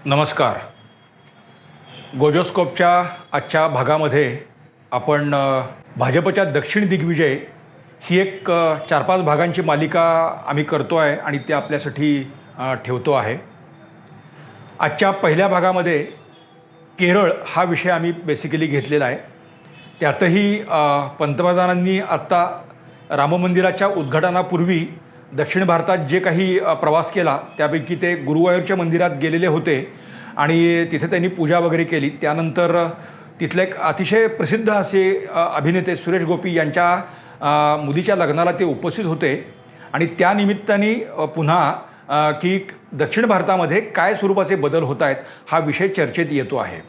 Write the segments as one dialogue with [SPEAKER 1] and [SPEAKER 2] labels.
[SPEAKER 1] नमस्कार. गोजोस्कोपच्या आजच्या भागामध्ये आपण भाजपच्या दक्षिण दिग्विजय ही एक 4-5 भागांची मालिका आम्ही करतो आहे आणि ते आपल्यासाठी ठेवतो आहे. आजच्या पहिल्या भागामध्ये केरळ हा विषय आम्ही बेसिकली घेतलेला आहे. त्यातही पंतप्रधानांनी आत्ता राममंदिराच्या उद्घाटनापूर्वी दक्षिण भारतात जे काही प्रवास केला त्यापैकी ते गुरुवायूरच्या मंदिरात गेलेले होते आणि तिथे त्यांनी पूजा वगैरे केली. त्यानंतर तिथले एक अतिशय प्रसिद्ध असे अभिनेते सुरेश गोपी यांच्या मुलीच्या लग्नाला ते उपस्थित होते आणि त्यानिमित्ताने पुन्हा की दक्षिण भारतामध्ये काय स्वरूपाचे बदल होत आहेत हा विषय चर्चेत येतो आहे.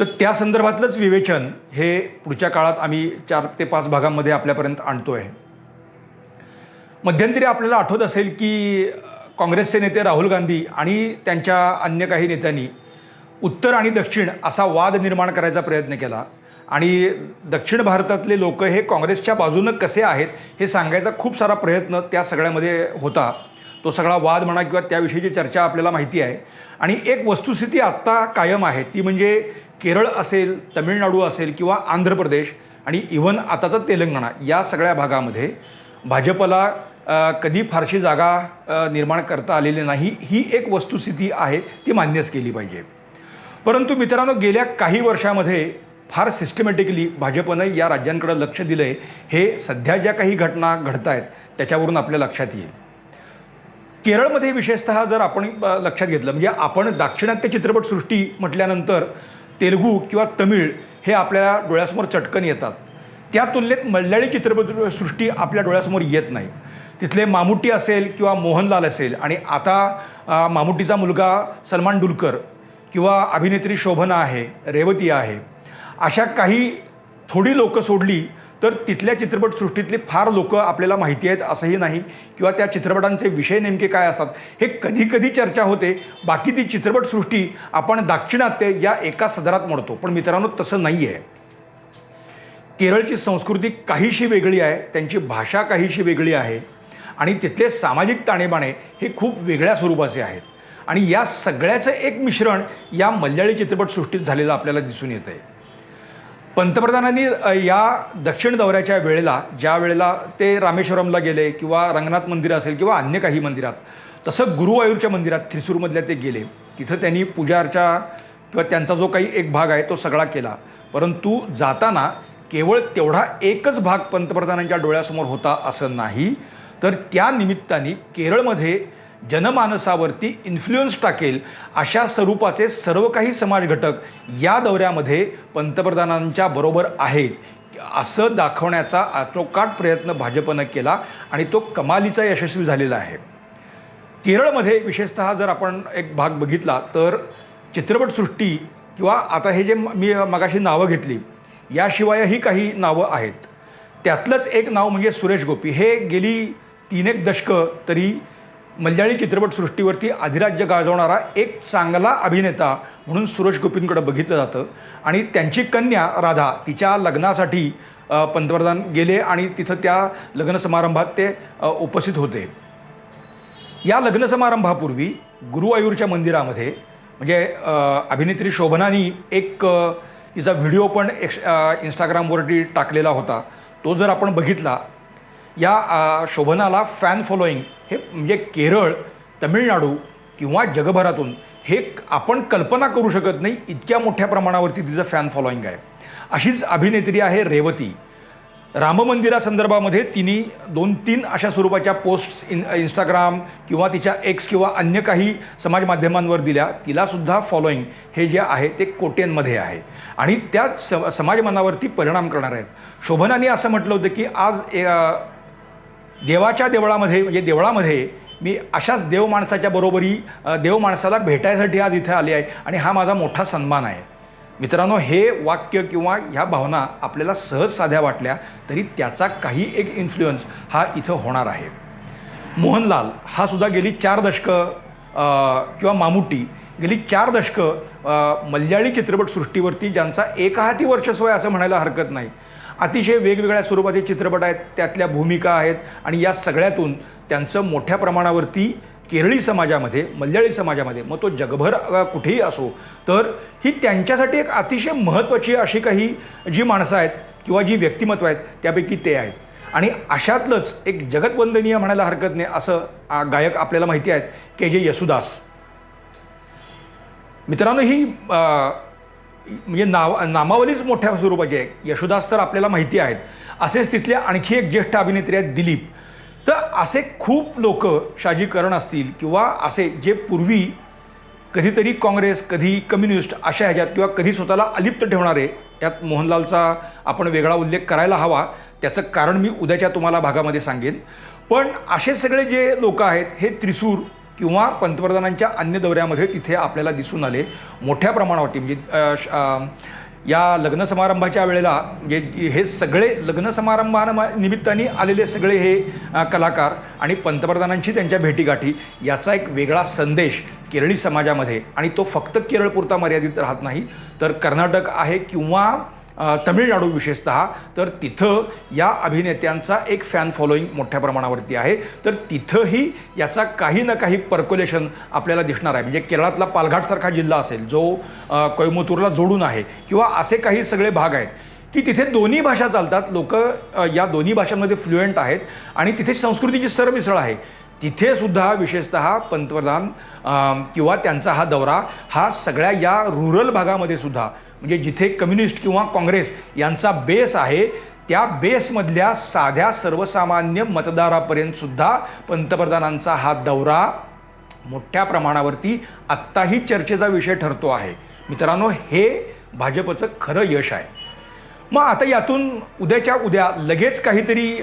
[SPEAKER 1] तर त्या संदर्भातलंच विवेचन हे पुढच्या काळात आम्ही 4 ते 5 भागांमध्ये आपल्यापर्यंत आणतो आहे. मध्यंतरी आपल्याला आठवत असेल की काँग्रेसचे नेते राहुल गांधी आणि त्यांच्या अन्य काही नेत्यांनी उत्तर आणि दक्षिण असा वाद निर्माण करायचा प्रयत्न केला आणि दक्षिण भारतातले लोक हे काँग्रेसच्या बाजूनं कसे आहेत हे सांगायचा खूप सारा प्रयत्न त्या सगळ्यामध्ये होता. तो सगळा वाद म्हणा किंवा त्याविषयीची चर्चा आपल्याला माहिती आहे. आणि एक वस्तुस्थिती आत्ता कायम आहे ती म्हणजे केरळ असेल, तमिळनाडू असेल किंवा आंध्र प्रदेश आणि इव्हन आताचं तेलंगणा या सगळ्या भागामध्ये भाजपला कधी फारशी जागा निर्माण करता आलेली नाही ही एक वस्तुस्थिती आहे, ती मान्यच केली पाहिजे. परंतु मित्रांनो, गेल्या काही वर्षामध्ये फार सिस्टमॅटिकली भाजपनं या राज्यांकडे लक्ष दिलं आहे. हे सध्या ज्या काही घटना घडत आहेत त्याच्यावरून आपल्या लक्षात येईल. केरळमध्ये विशेषतः जर आपण लक्षात घेतलं म्हणजे आपण दाक्षिणात्य चित्रपटसृष्टी म्हटल्यानंतर तेलुगू किंवा तमिळ हे आपल्या डोळ्यासमोर चटकन येतात. त्या तुलनेत मल्याळी चित्रपटसृष्टी आपल्या डोळ्यासमोर येत नाही. तिथले मामुट्टी असेल किंवा मोहनलाल असेल आणि आता मामुट्टीचा मुलगा सलमान डुलकर किंवा अभिनेत्री शोभना आहे, रेवती आहे, अशा काही थोडी लोकं सोडली तर तिथल्या चित्रपटसृष्टीतली फार लोकं आपल्याला माहिती आहेत असंही नाही किंवा त्या चित्रपटांचे विषय नेमके काय असतात हे कधी कधी चर्चा होते. बाकी ती चित्रपटसृष्टी आपण दाक्षिणात्य या एका सदरात मोडतो. पण मित्रांनो, तसं नाही आहे. केरळची संस्कृती काहीशी वेगळी आहे, त्यांची भाषा काहीशी वेगळी आहे आणि तिथले सामाजिक ताणेबाणे हे खूप वेगळ्या स्वरूपाचे आहेत. आणि या सगळ्याचं एक मिश्रण या मल्याळी चित्रपटसृष्टीत झालेलं आपल्याला दिसून येतं आहे. पंतप्रधानांनी या दक्षिण दौऱ्याच्या वेळेला ज्या वेळेला ते रामेश्वरमला गेले किंवा रंगनाथ मंदिर असेल किंवा अन्य काही मंदिरात, तसं गुरुवायूरच्या मंदिरात थ्रिसूरमधल्या ते गेले. तिथं त्यांनी पूजा अर्चा किंवा त्यांचा जो काही एक भाग आहे तो सगळा केला. परंतु जाताना केवळ तेवढा एकच भाग पंतप्रधानांच्या डोळ्यासमोर होता असं नाही, तर त्या निमित्ताने केरळमध्ये जनमानसावरती इन्फ्लुएन्स टाकेल अशा स्वरूपाचे सर्व काही समाज घटक या दौऱ्यामध्ये पंतप्रधानांच्या बरोबर आहेत असं दाखवण्याचा आटोकाट प्रयत्न भाजपनं केला आणि तो कमालीचा यशस्वी झालेला आहे. केरळमध्ये विशेषतः जर आपण एक भाग बघितला तर चित्रपटसृष्टी किंवा आता हे जे मी मगाशी नावं घेतली याशिवायही काही नावं आहेत. त्यातलंच एक नाव म्हणजे सुरेश गोपी. हे गेली 3-1 दशकं तरी मल्याळी चित्रपटसृष्टीवरती अधिराज्य गाजवणारा एक चांगला अभिनेता म्हणून सुरेश गोपींकडे बघितलं जातं. आणि त्यांची कन्या राधा, तिच्या लग्नासाठी पंतप्रधान गेले आणि तिथं त्या लग्न समारंभात ते उपस्थित होते. या लग्न समारंभापूर्वी गुरुवायूरच्या मंदिरामध्ये म्हणजे अभिनेत्री शोभनानी एक तिचा व्हिडिओ पण इंस्टाग्रामवरती टाकलेला होता. तो जर आपण बघितला, या शोभनाला फॅन फॉलोईंग हे म्हणजे केरळ, तमिळनाडू किंवा जगभरातून हे आपण कल्पना करू शकत नाही इतक्या मोठ्या प्रमाणावरती तिचं फॅन फॉलोईंग आहे. अशीच अभिनेत्री आहे रेवती. राममंदिरासंदर्भामध्ये तिने 2-3 अशा स्वरूपाच्या पोस्ट्स इंस्टाग्राम किंवा तिच्या एक्स किंवा अन्य काही समाज माध्यमांवर दिल्या. तिलासुद्धा फॉलोईंग हे जे आहे ते कोट्यांमध्ये आहे आणि त्या समाजमनावरती परिणाम करणार आहेत. शोभनाने असं म्हटलं होतं की आज देवाच्या देवळामध्ये म्हणजे देवळामध्ये मी अशाच देव माणसाच्या बरोबरी देव माणसाला भेटायसाठी आज इथे आले आहे आणि हा माझा मोठा सन्मान आहे. मित्रांनो, हे वाक्य किंवा ह्या भावना आपल्याला सहज साध्या वाटल्या तरी त्याचा काही एक इन्फ्लुएन्स हा इथं होणार आहे. मोहनलाल हा सुद्धा गेली 4 दशकं किंवा मामुट्टी गेली 4 दशकं मल्याळी चित्रपटसृष्टीवरती ज्यांचा एकहाती वर्चस्व आहे असं म्हणायला हरकत नाही. अतिशय वेगवेगळ्या स्वरूपाचे चित्रपट आहेत, त्यातल्या भूमिका आहेत आणि या सगळ्यातून त्यांचं मोठ्या प्रमाणावरती केरळी समाजामध्ये, मल्याळी समाजामध्ये, मग तो जगभर कुठेही असो, तर ही त्यांच्यासाठी एक अतिशय महत्त्वाची अशी काही जी माणसं आहेत किंवा जी व्यक्तिमत्व आहेत त्यापैकी ते आहेत. आणि अशातलंच एक जगतवंदनीय म्हणायला हरकत नाही असं गायक आपल्याला माहिती आहेत के.जे. येसुदास. मित्रांनो, ही म्हणजे नामावलीच मोठ्या स्वरूपाची आहे. येशुदास तर आपल्याला माहिती आहेत. असेच तिथले आणखी एक ज्येष्ठ अभिनेत्री आहेत दिलीप. तर असे खूप लोक, शाजी करण असतील किंवा असे जे पूर्वी कधीतरी काँग्रेस, कधी कम्युनिस्ट अशा ह्याच्यात किंवा कधी स्वतःला अलिप्त ठेवणारे, यात मोहनलालचा आपण वेगळा उल्लेख करायला हवा. त्याचं कारण मी उद्याच्या तुम्हाला भागामध्ये सांगेन. पण असे सगळे जे लोक आहेत हे त्रिसूर किंवा पंतप्रधानांच्या अन्य दौऱ्यामध्ये तिथे आपल्याला दिसून आले मोठ्या प्रमाणावरती. म्हणजे या लग्न समारंभाच्या वेळेला म्हणजे हे सगळे लग्न समारंभानिमित्ताने आलेले सगळे हे कलाकार आणि पंतप्रधानांची त्यांच्या भेटीगाठी याचा एक वेगळा संदेश केरळी समाजामध्ये, आणि तो फक्त केरळपुरता मर्यादित राहत नाही, तर कर्नाटक आहे किंवा तमिळनाडू विशेषतः, तर तिथं या अभिनेत्यांचा एक फॅन फॉलोईंग मोठ्या प्रमाणावरती आहे. तर तिथंही याचा काही ना काही पर्क्युलेशन आपल्याला दिसणार आहे. म्हणजे केरळातला पालघाटसारखा जिल्हा असेल जो कोयमुतूरला जोडून आहे, किंवा असे काही सगळे भाग आहेत की तिथे दोन्ही भाषा चालतात. लोक या दोन्ही भाषांमध्ये फ्लुएंट आहेत आणि तिथे संस्कृतीची सरमिसळ आहे. तिथे सुद्धा विशेषतः पंतप्रधान किंवा त्यांचा हा दौरा हा सगळ्या या रुरल भागामध्ये सुद्धा, म्हणजे जिथे कम्युनिस्ट किंवा काँग्रेस यांचा बेस आहे त्या बेसमधल्या साध्या सर्वसामान्य मतदारापर्यंत सुद्धा पंतप्रधानांचा हा दौरा मोठ्या प्रमाणावरती आत्ताही चर्चेचा विषय ठरतो आहे. मित्रांनो, हे भाजपचं खरं यश आहे. मग आता यातून उद्याच्या उद्या लगेच काहीतरी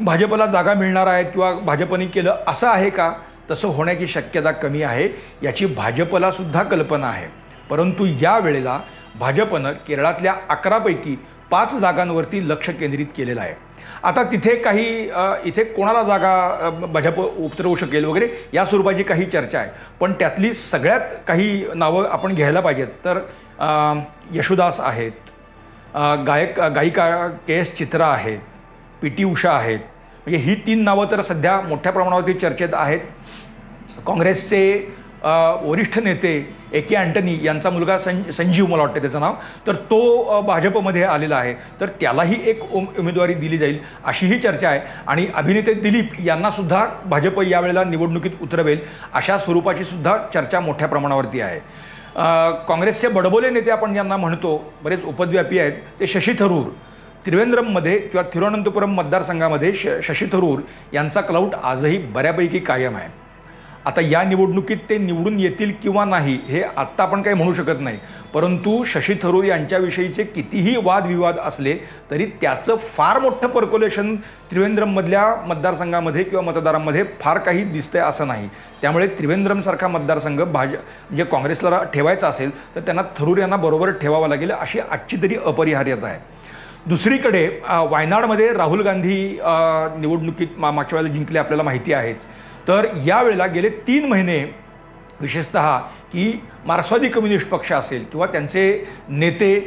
[SPEAKER 1] भाजपला जागा मिळणार आहेत किंवा भाजपने केलं असं आहे का? तसं होण्याची शक्यता कमी आहे. याची भाजपला सुद्धा कल्पना आहे. परंतु या वेळेला भाजपनं केरळातल्या 11 पैकी 5 जागांवरती लक्ष केंद्रित केलेलं आहे. आता तिथे काही इथे कोणाला जागा भाजप उतरवू शकेल वगैरे या स्वरूपाची काही चर्चा आहे. पण त्यातली सगळ्यात काही नावं आपण घ्यायला पाहिजेत. तर येशुदास आहेत, गायिका के.एस. चित्रा आहेत, पी.टी. उषा आहेत. म्हणजे ही 3 नावं तर सध्या मोठ्या प्रमाणावरती चर्चेत आहेत. काँग्रेसचे वरिष्ठ नेते ए.के. अँटनी यांचा मुलगा संजीव, मला वाटतं त्याचं नाव, तर तो भाजपमध्ये आलेला आहे. तर त्यालाही एक उमेदवारी दिली जाईल अशीही चर्चा आहे. आणि अभिनेते दिलीप यांनासुद्धा भाजप यावेळेला निवडणुकीत उतरवेल अशा स्वरूपाची सुद्धा चर्चा मोठ्या प्रमाणावरती आहे. काँग्रेसचे बडबोले नेते आपण ज्यांना म्हणतो, बरेच उपद्व्यापी आहेत, ते शशी थरूर. त्रिवेंद्रममध्ये किंवा तिरुवनंतपुरम मतदारसंघामध्ये शशी थरूर यांचा क्लाउट आजही बऱ्यापैकी कायम आहे. आता या निवडणुकीत ते निवडून येतील किंवा नाही हे आत्ता आपण काही म्हणू शकत नाही. परंतु शशी थरूर यांच्याविषयीचे कितीही वादविवाद असले तरी त्याचं फार मोठं पर्क्युलेशन त्रिवेंद्रममधल्या मतदारसंघामध्ये किंवा मतदारांमध्ये फार काही दिसतंय असं नाही. त्यामुळे त्रिवेंद्रमसारखा मतदारसंघ म्हणजे काँग्रेसला ठेवायचा असेल तर त्यांना थरूर यांना बरोबर ठेवावं लागेल अशी आजची तरी अपरिहार्यता आहे. दुसरीकडे वायनाडमध्ये राहुल गांधी निवडणुकीत मागच्या वेळेला जिंकले आपल्याला माहिती आहेच. तर यावेळेला गेले 3 महिने विशेषतः की मार्क्सवादी कम्युनिस्ट पक्ष असेल किंवा त्यांचे नेते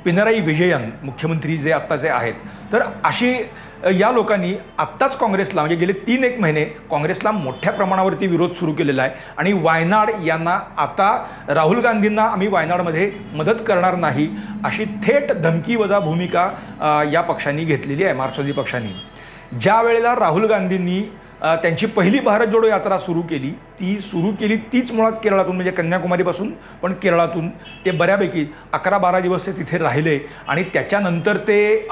[SPEAKER 1] पिनराई विजयन मुख्यमंत्री जे आत्ताचे आहेत, तर अशी या लोकांनी आत्ताच काँग्रेसला म्हणजे गेले 3-1 महिने काँग्रेसला मोठ्या प्रमाणावरती विरोध सुरू केलेला आहे. आणि वायनाड यांना आता राहुल गांधींना आम्ही वायनाडमध्ये मदत करणार नाही अशी थेट धमकीवजा भूमिका या पक्षांनी घेतलेली आहे, मार्क्सवादी पक्षांनी. ज्या वेळेला राहुल गांधींनी त्यांची पहिली भारत जोडो यात्रा सुरू केली तीच मुळात केरळातून, म्हणजे कन्याकुमारीपासून, पण केरळातून ते बऱ्यापैकी 11-12 दिवस ते तिथे राहिले आणि त्याच्यानंतर ते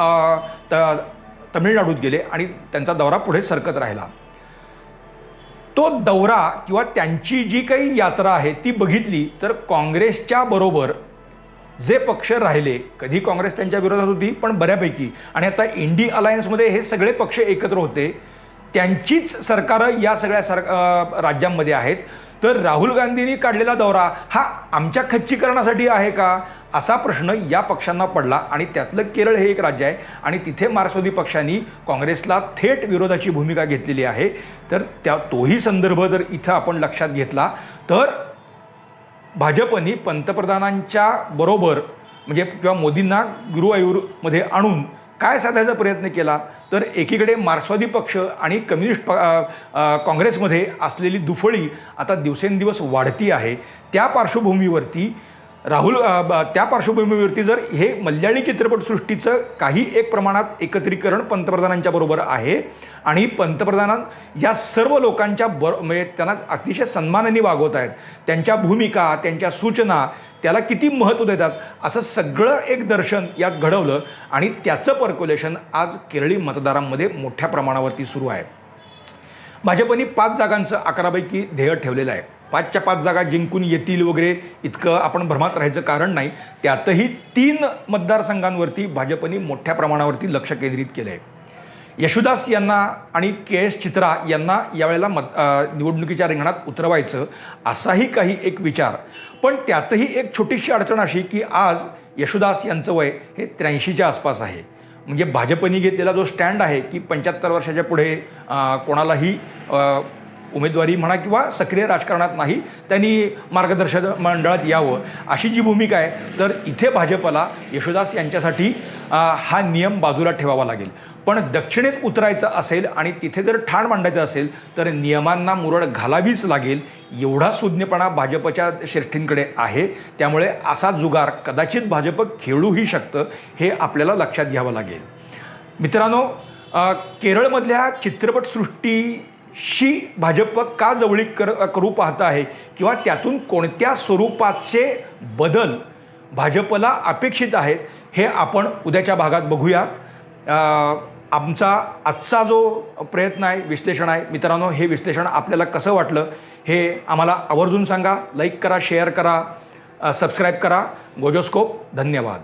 [SPEAKER 1] तमिळनाडूत गेले आणि त्यांचा दौरा पुढे सरकत राहिला. तो दौरा किंवा त्यांची जी काही यात्रा आहे ती बघितली तर काँग्रेसच्या बरोबर जे पक्ष राहिले, कधी काँग्रेस त्यांच्या विरोधात होती पण बऱ्यापैकी, आणि आता इंडी अलायन्समध्ये हे सगळे पक्ष एकत्र होते, त्यांचीच सरकारं या सगळ्या राज्यांमध्ये आहेत. तर राहुल गांधींनी काढलेला दौरा हा आमच्या खच्चीकरणासाठी आहे का असा प्रश्न या पक्षांना पडला. आणि त्यातलं केरळ हे एक राज्य आहे आणि तिथे मार्क्सवादी पक्षांनी काँग्रेसला थेट विरोधाची भूमिका घेतलेली आहे. तर तोही संदर्भ जर इथं आपण लक्षात घेतला तर भाजपनी पंतप्रधानांच्या बरोबर म्हणजे किंवा मोदींना गुरुवायूरमध्ये आणून काय साधायचा प्रयत्न केला तर एकीकडे मार्क्सवादी पक्ष आणि कम्युनिस्ट काँग्रेसमध्ये असलेली दुफळी आता दिवसेंदिवस वाढती आहे. त्या पार्श्वभूमीवरती त्या पार्श्वभूमीवरती जर हे मल्याळी चित्रपटसृष्टीचं काही एक प्रमाणात एकत्रीकरण पंतप्रधानांच्या बरोबर आहे आणि पंतप्रधान या सर्व लोकांच्या म्हणजे त्यांना अतिशय सन्मानाने वागवत आहेत, त्यांच्या भूमिका, त्यांच्या सूचना त्याला किती महत्त्व देतात असं सगळं एक दर्शन यात घडवलं आणि त्याचं पर्क्युलेशन आज केरळी मतदारांमध्ये मोठ्या प्रमाणावरती सुरू आहे. भाजपने 5 जागांचं 11पैकी ध्येय ठेवलेलं आहे. 5च्या 5 जागा जिंकून येतील वगैरे इतकं आपण भ्रमात राहायचं कारण नाही. त्यातही 3 मतदारसंघांवरती भाजपने मोठ्या प्रमाणावरती लक्ष केंद्रित केलं आहे. यशोदास यांना आणि KS चित्रा यांना यावेळेला निवडणुकीच्या रिंगणात उतरवायचं असाही काही एक विचार. पण त्यातही एक छोटीशी अडचण अशी की आज यशोदास यांचं वय हे 83च्या आसपास आहे. म्हणजे भाजपने घेतलेला जो स्टँड आहे की 75 वर्षाच्या पुढे कोणालाही उमेदवारी म्हणा किंवा सक्रिय राजकारणात नाही, त्यांनी मार्गदर्शक मंडळात यावं अशी जी भूमिका आहे, तर इथे भाजपला यशोदास यांच्यासाठी हा नियम बाजूला ठेवावा लागेल. पण दक्षिणेत उतरायचं असेल आणि तिथे जर ठाण मांडायचं असेल तर नियमांना मुरड घालावीच लागेल. एवढा सुज्ञपणा भाजपच्या श्रेष्ठींकडे आहे. त्यामुळे असा जुगार कदाचित भाजप खेळूही शकतं, हे आपल्याला लक्षात घ्यावं लागेल. मित्रांनो, केरळमधल्या चित्रपटसृष्टीशी भाजप का जवळीक करू पाहत आहे किंवा त्यातून कोणत्या स्वरूपाचे बदल भाजपला अपेक्षित आहेत हे आपण उद्याच्या भागात बघूया. आमचा आजचा जो प्रयत्न आहे, विश्लेषण आहे, मित्रांनो, हे विश्लेषण आपल्याला कसं वाटलं हे आम्हाला आवर्जून सांगा. लाईक करा, शेअर करा, सबस्क्राईब करा. गोजोस्कोप. धन्यवाद.